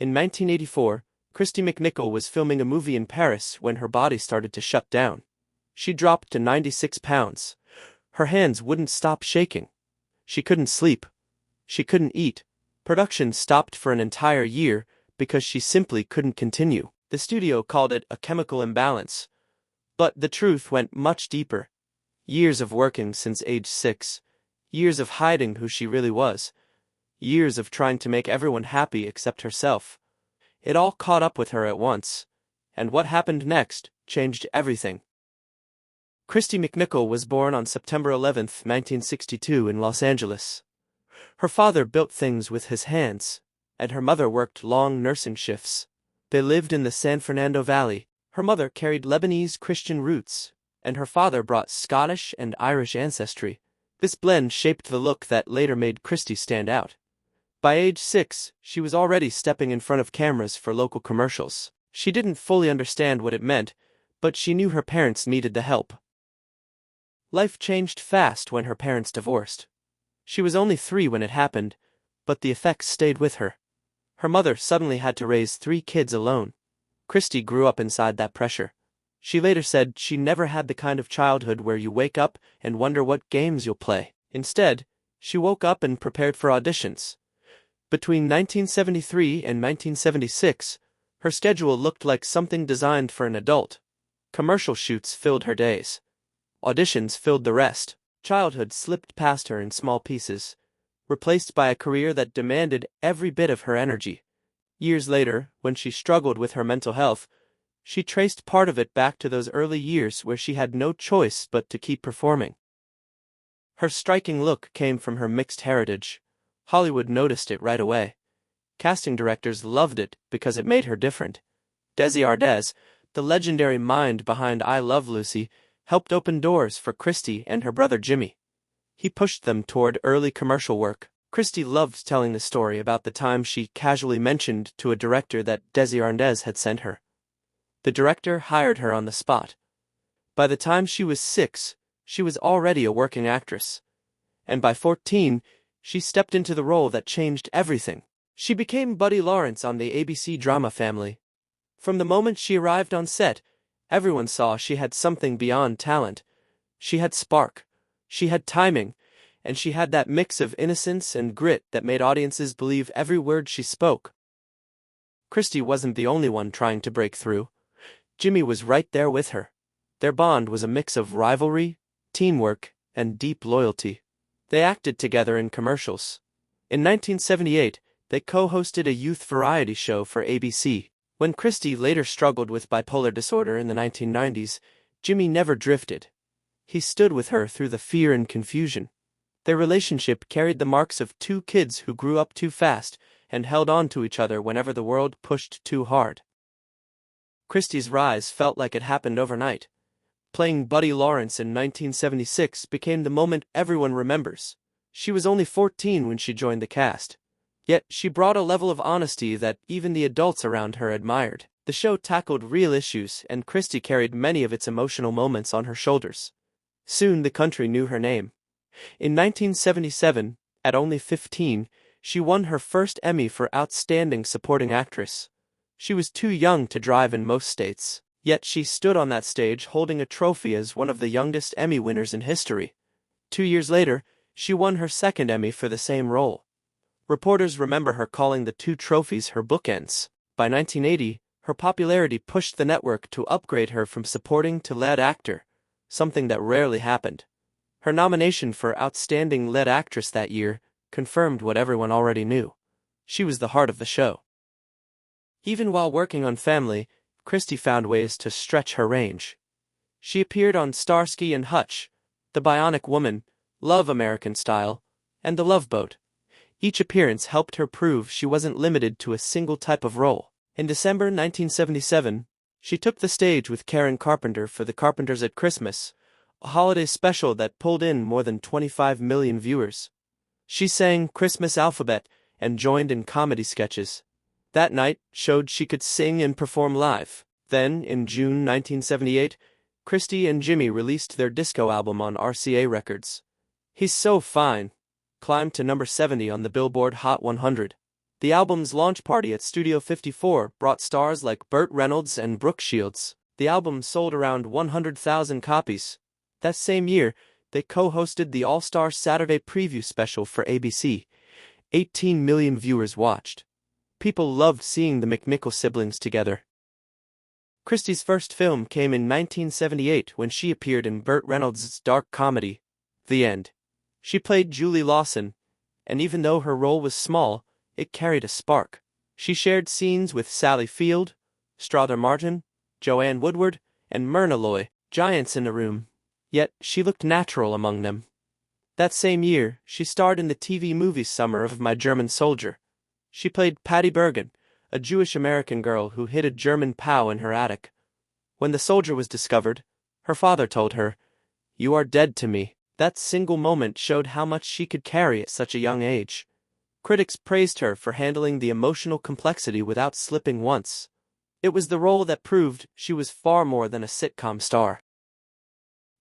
In 1984, Christy McNichol was filming a movie in Paris when her body started to shut down. She dropped to 96 pounds. Her hands wouldn't stop shaking. She couldn't sleep. She couldn't eat. Production stopped for an entire year because she simply couldn't continue. The studio called it a chemical imbalance. But the truth went much deeper. Years of working since age 6. Years of hiding who she really was. Years of trying to make everyone happy except herself. It all caught up with her at once. And what happened next changed everything. Christy McNichol was born on September 11, 1962 in Los Angeles. Her father built things with his hands, and her mother worked long nursing shifts. They lived in the San Fernando Valley. Her mother carried Lebanese Christian roots, and her father brought Scottish and Irish ancestry. This blend shaped the look that later made Christy stand out. By age 6, she was already stepping in front of cameras for local commercials. She didn't fully understand what it meant, but she knew her parents needed the help. Life changed fast when her parents divorced. She was only 3 when it happened, but the effects stayed with her. Her mother suddenly had to raise 3 kids alone. Christy grew up inside that pressure. She later said she never had the kind of childhood where you wake up and wonder what games you'll play. Instead, she woke up and prepared for auditions. Between 1973 and 1976, her schedule looked like something designed for an adult. Commercial shoots filled her days. Auditions filled the rest. Childhood slipped past her in small pieces, replaced by a career that demanded every bit of her energy. Years later, when she struggled with her mental health, she traced part of it back to those early years where she had no choice but to keep performing. Her striking look came from her mixed heritage. Hollywood noticed it right away. Casting directors loved it because it made her different. Desi Arnaz, the legendary mind behind I Love Lucy, helped open doors for Christy and her brother Jimmy. He pushed them toward early commercial work. Christy loved telling the story about the time she casually mentioned to a director that Desi Arnaz had sent her. The director hired her on the spot. By the time she was 6, she was already a working actress. And by 14, she stepped into the role that changed everything. She became Buddy Lawrence on the ABC drama Family. From the moment she arrived on set, everyone saw she had something beyond talent. She had spark, she had timing, and she had that mix of innocence and grit that made audiences believe every word she spoke. Christy wasn't the only one trying to break through. Jimmy was right there with her. Their bond was a mix of rivalry, teamwork, and deep loyalty. They acted together in commercials. In 1978, they co-hosted a youth variety show for ABC. When Christy later struggled with bipolar disorder in the 1990s, Jimmy never drifted. He stood with her through the fear and confusion. Their relationship carried the marks of 2 kids who grew up too fast and held on to each other whenever the world pushed too hard. Christy's rise felt like it happened overnight. Playing Buddy Lawrence in 1976 became the moment everyone remembers. She was only 14 when she joined the cast. Yet she brought a level of honesty that even the adults around her admired. The show tackled real issues, and Christy carried many of its emotional moments on her shoulders. Soon the country knew her name. In 1977, at only 15, she won her first Emmy for Outstanding Supporting Actress. She was too young to drive in most states, yet she stood on that stage holding a trophy as one of the youngest Emmy winners in history. 2 years later, she won her second Emmy for the same role. Reporters remember her calling the 2 trophies her bookends. By 1980, her popularity pushed the network to upgrade her from supporting to lead actor, something that rarely happened. Her nomination for Outstanding Lead Actress that year confirmed what everyone already knew. She was the heart of the show. Even while working on Family, Christy found ways to stretch her range. She appeared on Starsky and Hutch, The Bionic Woman, Love American Style, and The Love Boat. Each appearance helped her prove she wasn't limited to a single type of role. In December 1977, she took the stage with Karen Carpenter for The Carpenters at Christmas, a holiday special that pulled in more than 25 million viewers. She sang Christmas Alphabet and joined in comedy sketches. That night showed she could sing and perform live. Then, in June 1978, Christy and Jimmy released their disco album on RCA Records. He's So Fine climbed to number 70 on the Billboard Hot 100. The album's launch party at Studio 54 brought stars like Burt Reynolds and Brooke Shields. The album sold around 100,000 copies. That same year, they co-hosted the All-Star Saturday Preview special for ABC. 18 million viewers watched. People loved seeing the McNichol siblings together. Christie's first film came in 1978 when she appeared in Burt Reynolds' dark comedy, The End. She played Julie Lawson, and even though her role was small, it carried a spark. She shared scenes with Sally Field, Strother Martin, Joanne Woodward, and Myrna Loy, giants in the room. Yet she looked natural among them. That same year, she starred in the TV movie Summer of My German Soldier. She played Patty Bergen, a Jewish-American girl who hid a German POW in her attic. When the soldier was discovered, her father told her, "You are dead to me." That single moment showed how much she could carry at such a young age. Critics praised her for handling the emotional complexity without slipping once. It was the role that proved she was far more than a sitcom star.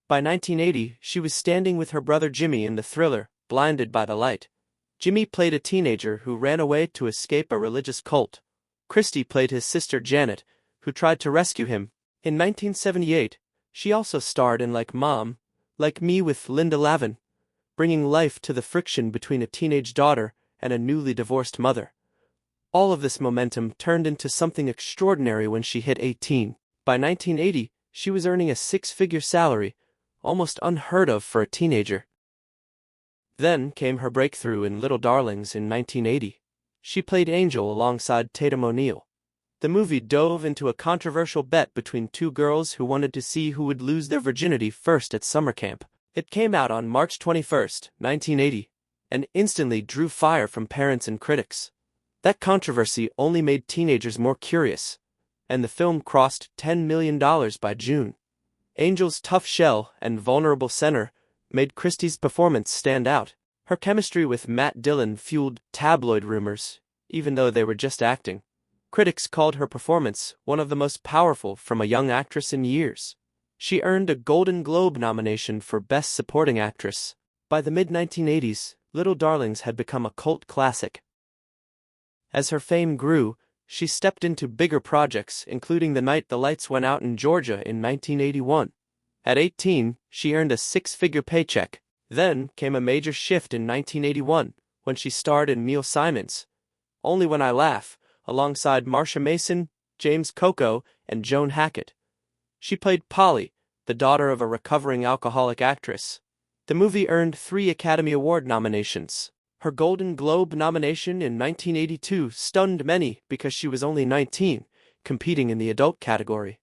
By 1980, she was standing with her brother Jimmy in the thriller, Blinded by the Light. Jimmy played a teenager who ran away to escape a religious cult. Christie played his sister Janet, who tried to rescue him. In 1978, she also starred in Like Mom, Like Me with Linda Lavin, bringing life to the friction between a teenage daughter and a newly divorced mother. All of this momentum turned into something extraordinary when she hit 18. By 1980, she was earning a six-figure salary, almost unheard of for a teenager. Then came her breakthrough in Little Darlings in 1980. She played Angel alongside Tatum O'Neal. The movie dove into a controversial bet between two girls who wanted to see who would lose their virginity first at summer camp. It came out on March 21, 1980, and instantly drew fire from parents and critics. That controversy only made teenagers more curious, and the film crossed $10 million by June. Angel's tough shell and vulnerable center made Christie's performance stand out. Her chemistry with Matt Dillon fueled tabloid rumors, even though they were just acting. Critics called her performance one of the most powerful from a young actress in years. She earned a Golden Globe nomination for Best Supporting Actress. By the mid-1980s, Little Darlings had become a cult classic. As her fame grew, she stepped into bigger projects, including The Night the Lights Went Out in Georgia in 1981. At 18, she earned a six-figure paycheck. Then came a major shift in 1981, when she starred in Neil Simon's Only When I Laugh, alongside Marsha Mason, James Coco, and Joan Hackett. She played Polly, the daughter of a recovering alcoholic actress. The movie earned 3 Academy Award nominations. Her Golden Globe nomination in 1982 stunned many because she was only 19, competing in the adult category.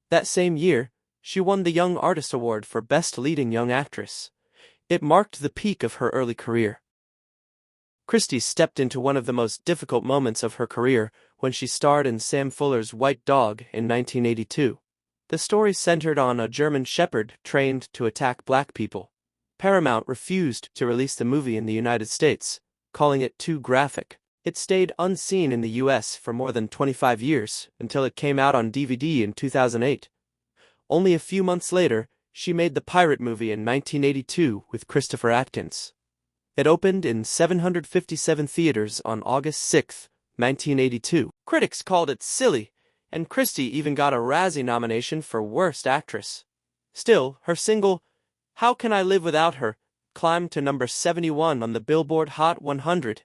That same year, she won the Young Artist Award for Best Leading Young Actress. It marked the peak of her early career. Christie stepped into one of the most difficult moments of her career when she starred in Sam Fuller's White Dog in 1982. The story centered on a German shepherd trained to attack black people. Paramount refused to release the movie in the United States, calling it too graphic. It stayed unseen in the US for more than 25 years until it came out on DVD in 2008. Only a few months later, she made the Pirate movie in 1982 with Christopher Atkins. It opened in 757 theaters on August 6, 1982. Critics called it silly, and Christie even got a Razzie nomination for Worst Actress. Still, her single, How Can I Live Without Her, climbed to number 71 on the Billboard Hot 100.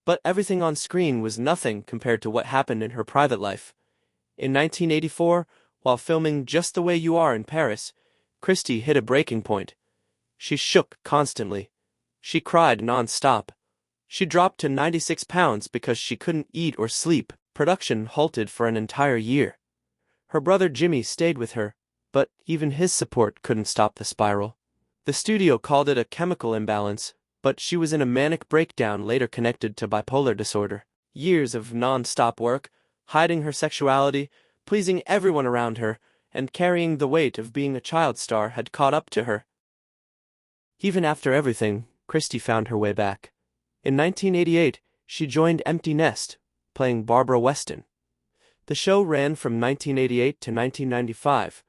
But everything on screen was nothing compared to what happened in her private life. In 1984, while filming Just the Way You Are in Paris, Christie hit a breaking point. She shook constantly. She cried non-stop. She dropped to 96 pounds because she couldn't eat or sleep. Production halted for an entire year. Her brother Jimmy stayed with her, but even his support couldn't stop the spiral. The studio called it a chemical imbalance, but she was in a manic breakdown later connected to bipolar disorder. Years of non-stop work, hiding her sexuality, pleasing everyone around her, and carrying the weight of being a child star had caught up to her. Even after everything, Christie found her way back. In 1988, she joined Empty Nest, playing Barbara Weston. The show ran from 1988 to 1995,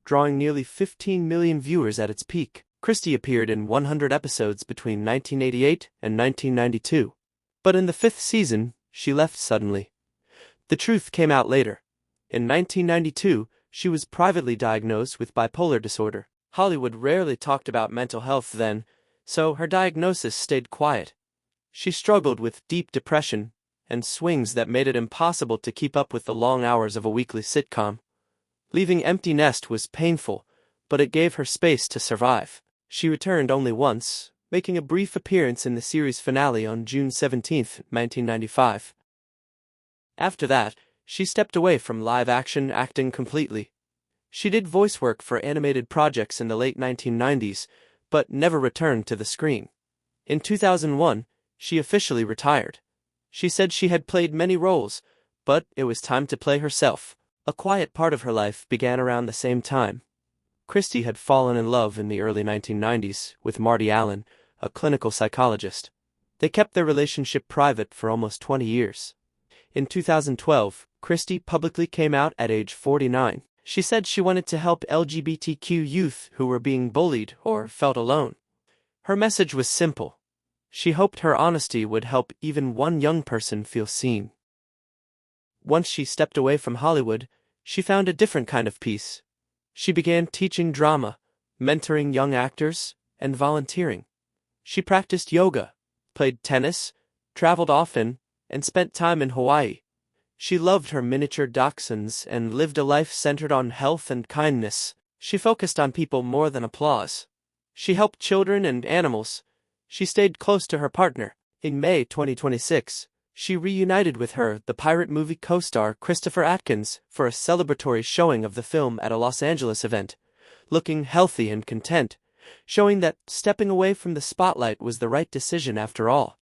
drawing nearly 15 million viewers at its peak. Christie appeared in 100 episodes between 1988 and 1992. But in the 5th season, she left suddenly. The truth came out later. In 1992, she was privately diagnosed with bipolar disorder. Hollywood rarely talked about mental health then, so her diagnosis stayed quiet. She struggled with deep depression and swings that made it impossible to keep up with the long hours of a weekly sitcom. Leaving Empty Nest was painful, but it gave her space to survive. She returned only once, making a brief appearance in the series finale on June 17, 1995. After that, she stepped away from live-action acting completely. She did voice work for animated projects in the late 1990s, but never returned to the screen. In 2001, she officially retired. She said she had played many roles, but it was time to play herself. A quiet part of her life began around the same time. Christie had fallen in love in the early 1990s with Marty Allen, a clinical psychologist. They kept their relationship private for almost 20 years. In 2012, Christie publicly came out at age 49. She said she wanted to help LGBTQ youth who were being bullied or felt alone. Her message was simple. She hoped her honesty would help even one young person feel seen. Once she stepped away from Hollywood, she found a different kind of peace. She began teaching drama, mentoring young actors, and volunteering. She practiced yoga, played tennis, traveled often, and spent time in Hawaii. She loved her miniature dachshunds and lived a life centered on health and kindness. She focused on people more than applause. She helped children and animals. She stayed close to her partner. In May 2026, she reunited with the pirate movie co-star Christopher Atkins for a celebratory showing of the film at a Los Angeles event, looking healthy and content, showing that stepping away from the spotlight was the right decision after all.